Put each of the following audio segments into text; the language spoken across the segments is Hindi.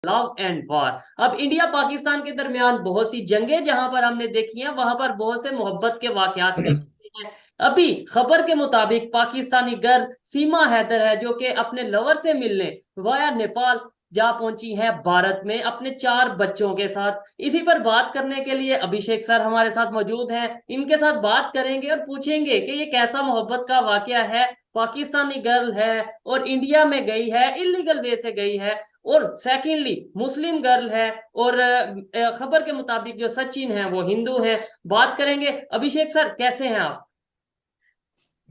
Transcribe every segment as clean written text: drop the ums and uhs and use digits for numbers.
Love and war. अब इंडिया पाकिस्तान के दरमियान बहुत सी जंगें जहां पर हमने देखी हैं, वहां पर बहुत से मोहब्बत के वाकयात भी हैं। अभी खबर के मुताबिक पाकिस्तानी गर्ल सीमा हैदर है, जो कि अपने लवर से मिलने वाया नेपाल जा पहुंची है भारत में अपने 4 बच्चों के साथ। इसी पर बात करने के लिए अभिषेक सर हमारे साथ मौजूद हैं। इनके साथ बात करेंगे और पूछेंगे कि ये कैसा मोहब्बत का वाकया है। पाकिस्तानी गर्ल है और इंडिया में गई है, इलीगल वे से गई है, और सेकेंडली मुस्लिम गर्ल है, और खबर के मुताबिक जो सचिन है वो हिंदू है। बात करेंगे। अभिषेक सर, कैसे हैं आप?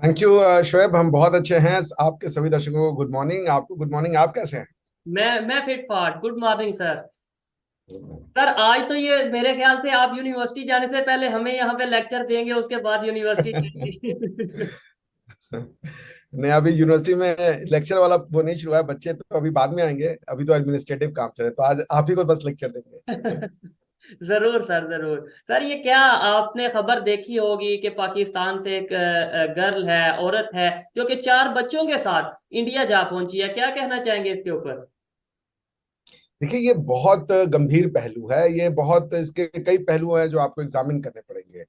Thank you Shoaib. हम बहुत अच्छे हैं। आपके सभी दर्शकों को गुड मॉर्निंग। आपको गुड मॉर्निंग। आप कैसे हैं? मैं फिट फाट। Good morning sir. सर, आज तो ये मेरे ख्याल से आप यूनिवर्सिटी जाने से पहले हमें यहाँ पे लेक्चर देंगे, उसके बाद यूनिवर्सिटी जाएंगे। नहीं, अभी यूनिवर्सिटी में लेक्चर वाला वो नहीं शुरू है। बच्चे तो अभी बाद में आएंगे, अभी तो एडमिनिस्ट्रेटिव काम चल रहे, तो आज आप ही को बस लेक्चर देंगे। जरूर सर, जरूर सर। ये क्या आपने खबर देखी होगी कि पाकिस्तान से एक गर्ल है, औरत है, जो कि 4 बच्चों के साथ इंडिया जा पहुंची है। क्या कहना चाहेंगे इसके ऊपर? देखिए, ये बहुत गंभीर पहलू है। ये बहुत इसके कई पहलू हैं जो आपको एग्जामिन करने पड़ेंगे।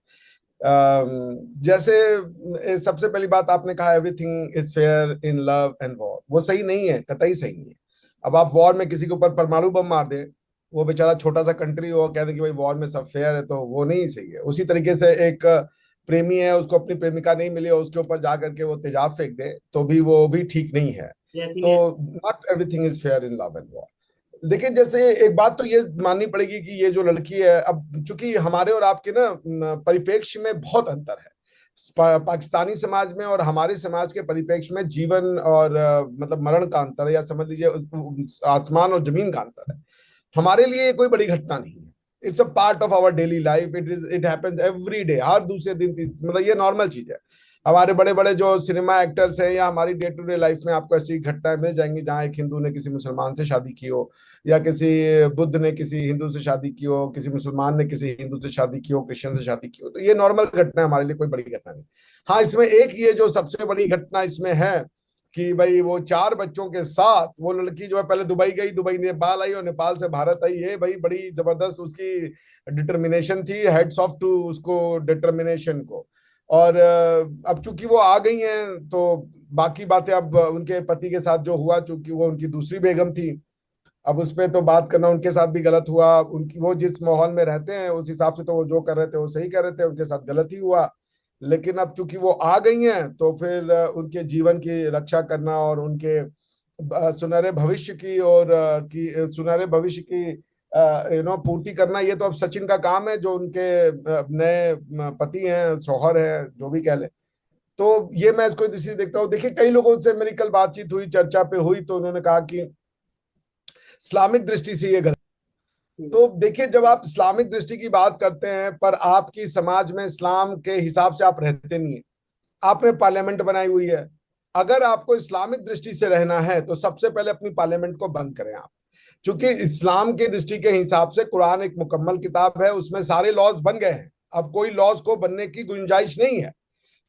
जैसे सबसे पहली बात आपने कहा everything is fair in love and war. वो सही नहीं है, कतई सही नहीं है। अब आप वॉर में किसी के ऊपर परमाणु बम मार दें, वो बेचारा छोटा सा कंट्री हो, कह दे कि भाई वॉर में सब फेयर है, तो वो नहीं सही है। उसी तरीके से एक प्रेमी है, उसको अपनी प्रेमिका नहीं मिली और उसके ऊपर जा करके वो तेजाब फेंक दे, तो भी वो भी ठीक नहीं है। तो definite. Not everything is fair in love and war. देखिए, जैसे एक बात तो ये माननी पड़ेगी कि ये जो लड़की है, अब चूंकि हमारे और आपके ना परिप्रेक्ष्य में बहुत अंतर है। पाकिस्तानी समाज में और हमारे समाज के परिप्रेक्ष्य में जीवन और मतलब मरण का अंतर है, या समझ लीजिए आसमान और जमीन का अंतर है। हमारे लिए ये कोई बड़ी घटना नहीं है। It's a part of our daily life. It happens every day, हर दूसरे दिन मतलब ये नॉर्मल चीज है। हमारे बड़े बड़े जो सिनेमा एक्टर्स हैं, या हमारी डे टू डे लाइफ में आपको ऐसी घटनाएं मिल जाएंगी जहां एक हिंदू ने किसी मुसलमान से शादी की हो, या किसी बुद्ध ने किसी हिंदू से शादी की हो, किसी मुसलमान ने किसी हिंदू से शादी की हो, क्रिश्चियन से शादी की हो। तो ये नॉर्मल घटना है, हमारे लिए कोई बड़ी घटना नहीं। हाँ, इसमें एक ये जो सबसे बड़ी घटना इसमें है कि भाई वो 4 बच्चों के साथ वो लड़की जो है पहले दुबई गई, दुबई नेपाल आई और नेपाल से भारत आई। ये भाई बड़ी जबरदस्त उसकी डिटर्मिनेशन थी। हेड्स ऑफ टू उसको, डिटर्मिनेशन को। और अब चूंकि वो आ गई हैं, तो बाकी बातें अब उनके पति के साथ जो हुआ, चूंकि वो उनकी दूसरी बेगम थी, अब उस पर तो बात करना उनके साथ भी गलत हुआ। उनकी वो जिस माहौल में रहते हैं उस हिसाब से तो वो जो कर रहे थे वो सही कर रहे थे, उनके साथ गलत ही हुआ। लेकिन अब चूंकि वो आ गई हैं, तो फिर उनके जीवन की रक्षा करना और उनके सुनहरे भविष्य की और सुनहरे भविष्य की पूर्ति करना, ये तो अब सचिन का काम है, जो उनके नए पति हैं, शौहर हैं, जो भी कह ले। तो ये मैं इसको इसी देखता हूँ। देखिए, कई लोगों से मेरी कल बातचीत हुई, चर्चा पे हुई, तो उन्होंने कहा कि इस्लामिक दृष्टि से ये गलत। तो देखिए, जब आप इस्लामिक दृष्टि की बात करते हैं, पर आपकी समाज में इस्लाम के हिसाब से आप रहते नहीं है। आपने पार्लियामेंट बनाई हुई है। अगर आपको इस्लामिक दृष्टि से रहना है तो सबसे पहले अपनी पार्लियामेंट को बंद करें आप। क्योंकि इस्लाम के दृष्टि के हिसाब से कुरान एक मुकम्मल किताब है, उसमें सारे लॉज बन गए हैं। अब कोई लॉज को बनने की गुंजाइश नहीं है।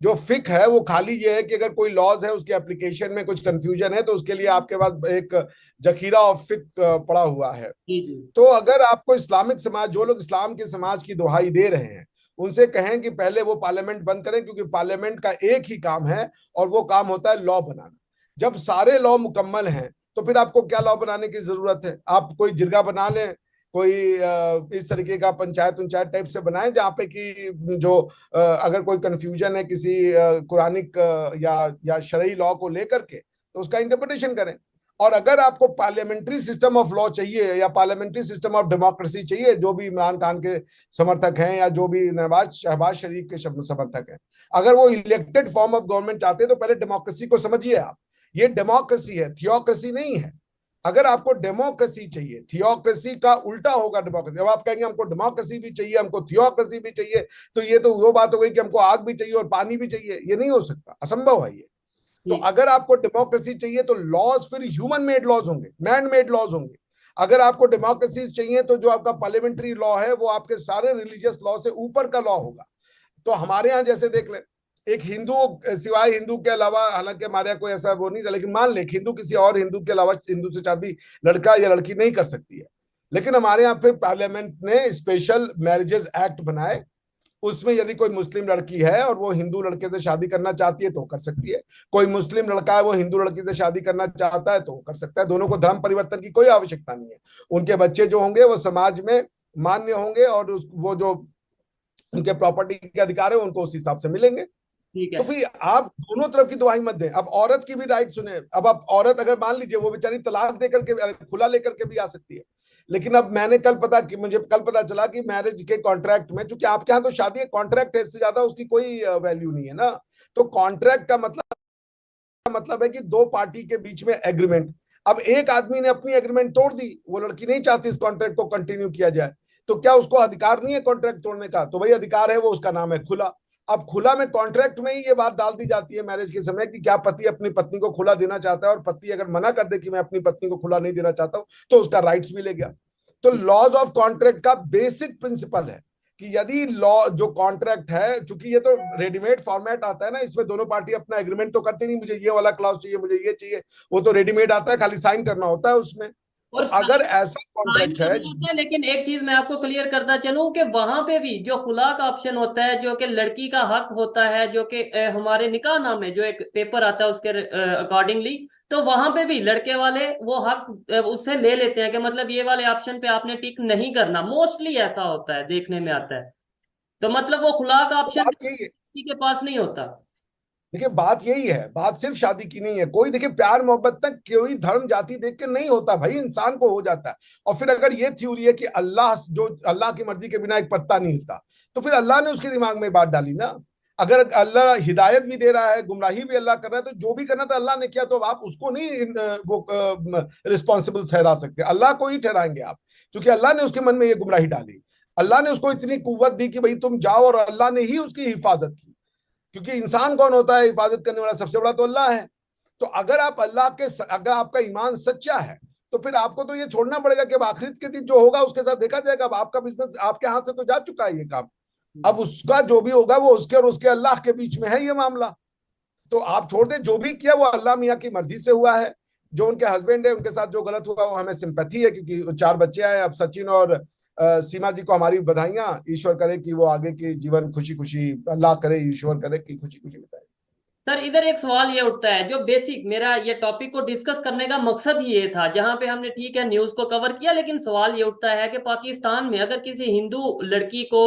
जो फिक है वो खाली ये है कि अगर कोई लॉज है, उसके एप्लीकेशन में कुछ कंफ्यूजन है, तो उसके लिए आपके पास एक जखीरा ऑफ फिक पड़ा हुआ है। जी जी। तो अगर आपको इस्लामिक समाज, जो लोग इस्लाम के समाज की दुहाई दे रहे हैं, उनसे कहें कि पहले वो पार्लियामेंट बंद करें, क्योंकि पार्लियामेंट का एक ही काम है और वो काम होता है लॉ बनाना। जब सारे लॉ मुकम्मल हैं, तो फिर आपको क्या लॉ बनाने की जरूरत है? आप कोई जिरगा बना लें, कोई इस तरीके का पंचायत पंचायत टाइप से बनाएं, जहाँ पे कि जो अगर कोई कंफ्यूजन है किसी कुरानिक या शरई लॉ को लेकर के, तो उसका इंटरप्रिटेशन करें। और अगर आपको पार्लियामेंट्री सिस्टम ऑफ लॉ चाहिए या पार्लियामेंट्री सिस्टम ऑफ डेमोक्रेसी चाहिए, जो भी इमरान खान के समर्थक हैं या जो भी नवाज शहबाज शरीफ के समर्थक हैं, अगर वो इलेक्टेड फॉर्म ऑफ गवर्नमेंट चाहते हैं, तो पहले डेमोक्रेसी को समझिए आप। ये डेमोक्रेसी है, थियोक्रेसी नहीं है। अगर आपको डेमोक्रेसी चाहिए, थियोक्रेसी का उल्टा होगा डेमोक्रेसी। अब आप कहेंगे हमको डेमोक्रेसी भी चाहिए, हमको थियोक्रेसी भी चाहिए, तो ये तो वो बात हो गई कि हमको आग भी चाहिए और पानी भी चाहिए। ये नहीं हो सकता, असंभव है ये। तो जी अगर आपको डेमोक्रेसी चाहिए तो लॉज फिर ह्यूमन मेड लॉज होंगे, मैन मेड लॉज होंगे। अगर आपको डेमोक्रेसी चाहिए तो जो आपका पार्लियामेंट्री लॉ है वो आपके सारे रिलीजियस लॉ से ऊपर का लॉ होगा। तो हमारे यहाँ जैसे देख लें, एक हिंदू, सिवाय हिंदू के अलावा, हालांकि हमारे यहाँ कोई ऐसा वो नहीं था, लेकिन मान ले हिंदू किसी और हिंदू के अलावा हिंदू से शादी लड़का या लड़की नहीं कर सकती है। लेकिन हमारे यहाँ फिर पार्लियामेंट ने स्पेशल मैरिजेस एक्ट बनाए, उसमें यदि कोई मुस्लिम लड़की है और वो हिंदू लड़के से शादी करना चाहती है तो कर सकती है, कोई मुस्लिम लड़का है वो हिंदू लड़की से शादी करना चाहता है तो वो कर सकता है। दोनों को धर्म परिवर्तन की कोई आवश्यकता नहीं है। उनके बच्चे जो होंगे वो समाज में मान्य होंगे और वो जो उनके प्रॉपर्टी के अधिकार है उनको उस हिसाब से मिलेंगे। ठीक तो है। भाई आप दोनों तरफ की दुहाई मत दें। अब औरत की भी राइट सुने। अब आप औरत अगर मान लीजिए वो बेचारी तलाक देकर के खुला लेकर के भी आ सकती है, लेकिन अब मुझे कल पता चला कि मैरिज के कॉन्ट्रैक्ट में, चूंकि आपके यहाँ तो शादी है, कॉन्ट्रैक्ट है, इससे ज्यादा उसकी कोई वैल्यू नहीं है ना। तो कॉन्ट्रैक्ट का मतलब है कि दो पार्टी के बीच में एग्रीमेंट। अब एक आदमी ने अपनी एग्रीमेंट तोड़ दी, वो लड़की नहीं चाहती इस कॉन्ट्रैक्ट को कंटिन्यू किया जाए, तो क्या उसको अधिकार नहीं है कॉन्ट्रैक्ट तोड़ने का? तो भाई अधिकार है, वो उसका नाम है खुला। अब खुला में कॉन्ट्रैक्ट में ही ये बात डाल दी जाती है मैरिज के समय कि क्या पति अपनी पत्नी को खुला देना चाहता है, और पति अगर मना कर दे कि मैं अपनी पत्नी को खुला नहीं देना चाहता हूं तो उसका राइट्स भी ले गया। तो लॉज ऑफ कॉन्ट्रैक्ट का बेसिक प्रिंसिपल है कि यदि लॉ जो कॉन्ट्रैक्ट है, चूंकि ये तो रेडीमेड फॉर्मेट आता है ना, इसमें दोनों पार्टी अपना एग्रीमेंट तो करती नहीं, मुझे ये वाला क्लॉज चाहिए, मुझे ये चाहिए, वो तो रेडीमेड आता है, खाली साइन करना होता है उसमें। तो और अगर ऐसा साइन कॉन्ट्रैक्ट है, करना होता है, लेकिन एक चीज मैं आपको क्लियर करता चलूं कि वहां पे भी जो खुला का ऑप्शन होता है, जो कि लड़की का हक होता है, जो कि हमारे निकाह नामे जो एक पेपर आता है उसके अकॉर्डिंगली, तो वहां पे भी लड़के वाले वो हक उससे ले लेते हैं कि मतलब ये वाले ऑप्शन पे आपने टिक नहीं करना। मोस्टली ऐसा होता है, देखने में आता है। तो मतलब वो खुला का तो ऑप्शन बात यही है। किसी के पास नहीं होता। देखिए बात यही है, बात सिर्फ शादी की नहीं है। कोई देखिए प्यार मोहब्बत तक कोई धर्म जाति देख के नहीं होता भाई, इंसान को हो जाता है। और फिर अगर ये थ्योरी है कि अल्लाह की मर्जी के बिना एक पत्ता नहीं हिलता, तो फिर अल्लाह ने उसके दिमाग में बात डाली ना। अगर अल्लाह हिदायत भी दे रहा है, गुमराही भी अल्लाह कर रहा है, तो जो भी करना था अल्लाह ने किया, तो आप उसको नहीं वो रिस्पॉन्सिबल ठहरा सकते, अल्लाह को ही ठहराएंगे आप, क्योंकि अल्लाह ने उसके मन में ये गुमराही डाली। अल्लाह ने उसको इतनी कुव्वत दी कि भाई तुम जाओ, और अल्लाह ने ही उसकी हिफाजत की। क्योंकि इंसान कौन होता है हिफाजत करने वाला? सबसे बड़ा तो अल्लाह है। तो अगर आपका ईमान सच्चा है, तो फिर आपको तो ये छोड़ना पड़ेगा कि अब आखिरत के दिन जो होगा उसके साथ देखा जाएगा। अब आपका बिजनेस आपके हाथ से तो जा चुका है ये काम, अब उसका जो भी होगा वो उसके और उसके अल्लाह के बीच में है ये मामला। तो आप छोड़ दें, जो भी किया वो अल्लाह मियाँ की मर्जी से हुआ है। जो उनके हस्बैंड है उनके साथ जो गलत हुआ वो हमें सिंपैथी है, क्योंकि 4 बच्चे आए। अब सचिन और सीमा जी को हमारी बधाइयां। ईश्वर करे कि वो आगे की जीवन खुशी खुशी, अल्लाह करे, ईश्वर करे कि खुशी खुशी बिताए। सर इधर एक सवाल ये उठता है, जो बेसिक मेरा ये टॉपिक को डिस्कस करने का मकसद ये था, जहां पे हमने ठीक है न्यूज को कवर किया, लेकिन सवाल ये उठता है कि पाकिस्तान में अगर किसी हिंदू लड़की को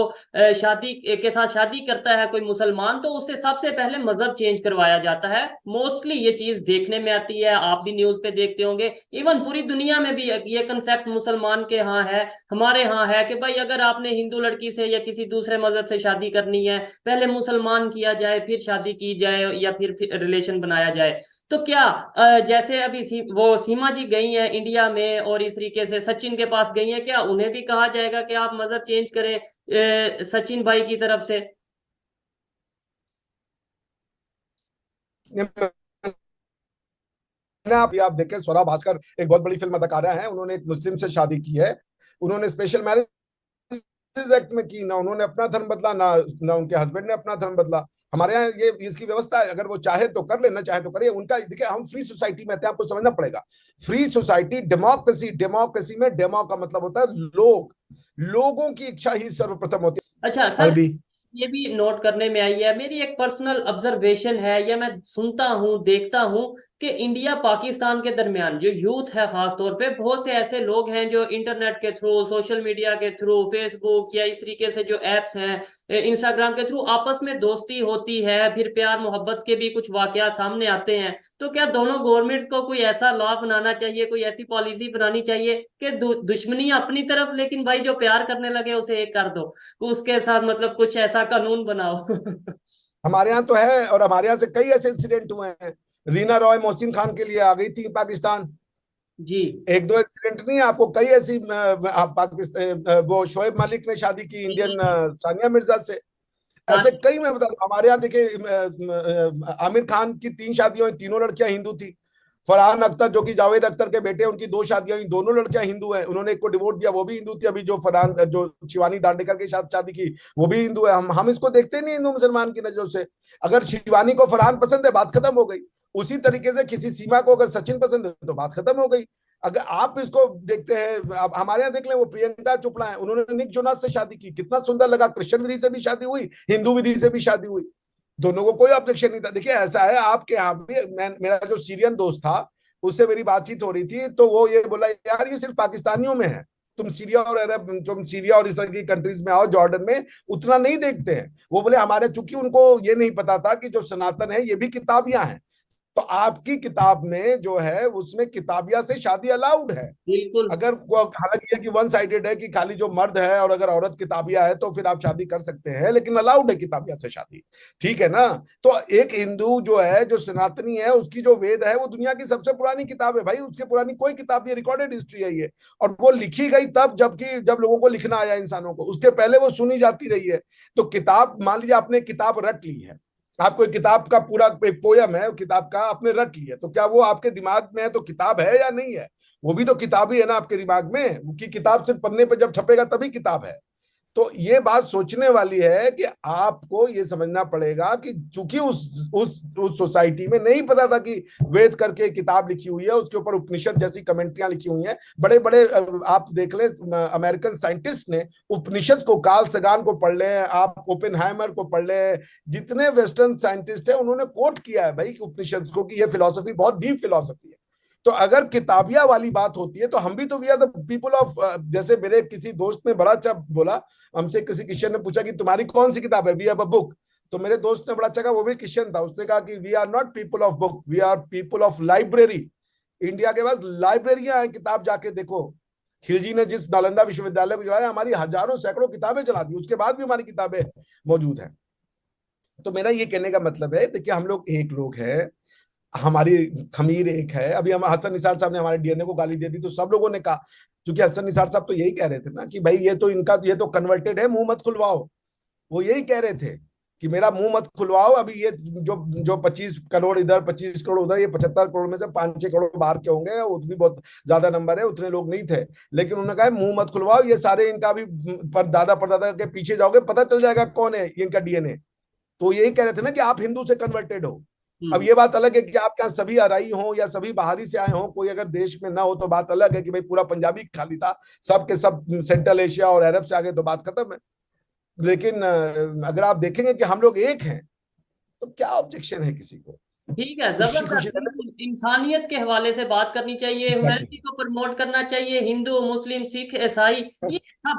शादी के साथ शादी करता है कोई मुसलमान, तो उससे सबसे पहले मजहब चेंज करवाया जाता है। मोस्टली ये चीज देखने में आती है, आप भी न्यूज पे देखते होंगे। इवन पूरी दुनिया में भी ये कंसेप्ट मुसलमान के यहाँ है, हमारे यहाँ है कि भाई अगर आपने हिंदू लड़की से या किसी दूसरे मजहब से शादी करनी है, पहले मुसलमान किया जाए, फिर शादी की जाए या फिर रिलेशन बनाया जाए। तो क्या जैसे अभी वो सीमा जी गई हैं इंडिया में और इस तरीके से सचिन के पास गई हैं, क्या उन्हें भी कहा जाएगा कि आप मजहब चेंज करें सचिन भाई की तरफ से? आप देखें, स्वरा भास्कर एक बहुत बड़ी फिल्म अदाकारा है, उन्होंने एक मुस्लिम से शादी की है। उन्होंने स्पेशल मैरिज एक्ट में की, ना उन्होंने अपना धर्म बदला, ना उनके हस्बैंड ने अपना धर्म बदला। हमारे यहाँ ये इसकी व्यवस्था है, अगर वो चाहे तो कर ले, ना चाहे तो करे। उनका देखिए, हम फ्री सोसाइटी में थे, आपको समझना पड़ेगा। फ्री सोसाइटी, डेमोक्रेसी, डेमोक्रेसी में डेमो का मतलब होता है लोग, लोगों की इच्छा ही सर्वप्रथम होती अच्छा है। सर, ये भी नोट करने में आई है, मेरी एक पर्सनल ऑब्जर्वेशन है, या मैं सुनता हूँ देखता हूँ कि इंडिया पाकिस्तान के दरमियान जो यूथ है, खास तौर पे बहुत से ऐसे लोग हैं जो इंटरनेट के थ्रू, सोशल मीडिया के थ्रू, फेसबुक या इस तरीके से जो एप्स हैं, इंस्टाग्राम के थ्रू आपस में दोस्ती होती है, फिर प्यार मोहब्बत के भी कुछ वाकया सामने आते हैं। तो क्या दोनों गवर्नमेंट्स को कोई ऐसा लॉ बनाना चाहिए, कोई ऐसी पॉलिसी बनानी चाहिए कि दुश्मनी अपनी तरफ, लेकिन भाई जो प्यार करने लगे उसे एक कर दो, तो उसके साथ मतलब कुछ ऐसा कानून बनाओ? हमारे यहाँ तो है, और हमारे यहाँ से कई ऐसे इंसिडेंट हुए हैं। रीना रॉय मोहसिन खान के लिए आ गई थी पाकिस्तान। जी। एक दो एक्सीडेंट नहीं है, आपको कई ऐसी पाकिस्तान, वो शोएब मालिक ने शादी की इंडियन सानिया मिर्जा से। ऐसे कई, मैं बता दूं, हमारे यहाँ देखिए आमिर खान की 3 शादियां हुई, तीनों लड़कियां हिंदू थी। फरहान अख्तर जो कि जावेद अख्तर के बेटे, उनकी 2 शादियां हुई, दोनों लड़कियां हिंदू हैं। उन्होंने एक को डिवोर्स दिया, वो भी हिंदू थी। अभी जो फरहान, जो शिवानी दांडेकर के साथ शादी की, वो भी हिंदू है। हम इसको देखते नहीं हिंदू मुसलमान की नजरों से। अगर शिवानी को फरहान पसंद है, बात खत्म हो गई। उसी तरीके से किसी सीमा को अगर सचिन पसंद है, तो बात खत्म हो गई। अगर आप इसको देखते हैं, आप हमारे यहाँ देख लें, वो प्रियंका चोपड़ा है, उन्होंने निक जोनास से शादी की, कितना सुंदर लगा। क्रिश्चियन विधि से भी शादी हुई, हिंदू विधि से भी शादी हुई, दोनों को कोई ऑब्जेक्शन नहीं था। देखिए ऐसा है, आपके यहाँ भी मेरा जो सीरियन दोस्त था, उससे मेरी बातचीत हो रही थी, तो वो ये बोला, यार ये सिर्फ पाकिस्तानियों में है, तुम सीरिया और इस तरह की कंट्रीज में आओ, जॉर्डन में उतना नहीं देखते हैं। वो बोले हमारे, चूंकि उनको ये नहीं पता था कि जो सनातन है ये भी किताबियां हैं। तो आपकी किताब में जो है, उसमें किताबिया से शादी अलाउड है। बिल्कुल। अगर हालांकि ये कि वन साइडेड है कि खाली जो मर्द है, और अगर औरत किताबिया है तो फिर आप शादी कर सकते हैं, लेकिन अलाउड है किताबिया से शादी। ठीक है ना? तो एक हिंदू जो है, जो सनातनी है, उसकी जो वेद है वो दुनिया की सबसे पुरानी किताब है भाई। उसके पुरानी कोई किताब, ये रिकॉर्डेड हिस्ट्री है ये। और वो लिखी गई तब, जबकि जब लोगों को लिखना आया इंसानों को, उसके पहले वो सुनी जाती रही है। तो किताब, मान लीजिए आपने किताब रट ली है, आपको एक किताब का पूरा एक पोयम है, किताब का आपने रट लिया, तो क्या वो आपके दिमाग में है तो किताब है या नहीं है? वो भी तो किताब ही है ना आपके दिमाग में, कि किताब सिर्फ पन्ने पे जब छपेगा तभी किताब है। तो ये बात सोचने वाली है कि आपको ये समझना पड़ेगा कि चूंकि उस सोसाइटी में नहीं पता था कि वेद करके एक किताब लिखी हुई है, उसके ऊपर उपनिषद जैसी कमेंट्रियां लिखी हुई हैं। बड़े बड़े आप देख लें, अमेरिकन साइंटिस्ट ने उपनिषद को, कार्ल सगान को पढ़ ले, आप ओपेनहाइमर को पढ़ ले, जितने वेस्टर्न साइंटिस्ट है उन्होंने कोट किया है भाई उपनिषद को, कि ये फिलॉसफी बहुत डीप फिलॉसफी है। तो अगर किताबिया वाली बात होती है, तो हम भी तो we are the people of, जैसे मेरे किसी दोस्त ने बड़ा अच्छा बोला, हमसे किसी क्रिश्चियन ने पूछा कि तुम्हारी कौन सी किताब है, वी हैव अ बुक। तो मेरे दोस्त ने बड़ा अच्छा कहा, वो भी क्रिश्चियन था, उसने कहा कि we are not people of book, we are people of library. India के पास लाइब्रेरियां हैं, किताब जाके देखो। खिलजी ने जिस नालंदा विश्वविद्यालय को चलाया, हमारी हजारों सैकड़ों किताबें चला दी, उसके बाद भी हमारी किताबें मौजूद हैं। तो मेरा ये कहने का मतलब है, देखिए हम लोग एक लोग हैं, हमारी खमीर एक है। अभी हम हसन निसार साहब ने हमारे डीएनए को गाली दे दी, तो सब लोगों ने कहा, क्योंकि हसन निसार साहब तो यही कह रहे थे ना कि भाई ये तो कन्वर्टेड है, मुंह मत खुलवाओ। वो यही कह रहे थे कि मेरा मुंह मत खुलवाओ। अभी ये जो जो 25 करोड़ इधर, 25 करोड़ उधर, ये 75 करोड़ में से 5-6 करोड़ बाहर के होंगे, वो भी बहुत ज्यादा नंबर है, उतने लोग नहीं थे। लेकिन उन्होंने कहा मुंह मत खुलवाओ, ये सारे इनका भी पर दादा परदादा के पीछे जाओगे, पता चल जाएगा कौन है ये इनका डीएनए। तो यही कह रहे थे ना कि आप हिंदू से कन्वर्टेड हो। अब ये बात अलग है कि आप क्या सभी अराई हो या सभी बाहरी से आए हो, कोई अगर देश में ना हो तो बात अलग है कि भाई पूरा पंजाबी खाली था, सब के सब सेंट्रल एशिया और अरब से आ गए तो बात खत्म है। लेकिन अगर आप देखेंगे कि हम लोग एक हैं, तो क्या ऑब्जेक्शन है किसी को? ठीक है, खुशी जबरदस्त। खुशी बिल्कुल इंसानियत के हवाले से बात करनी चाहिए, रहना। ह्यूमैनिटी को प्रमोट करना चाहिए। हिंदू, मुस्लिम, सिख, ईसाई, ये सब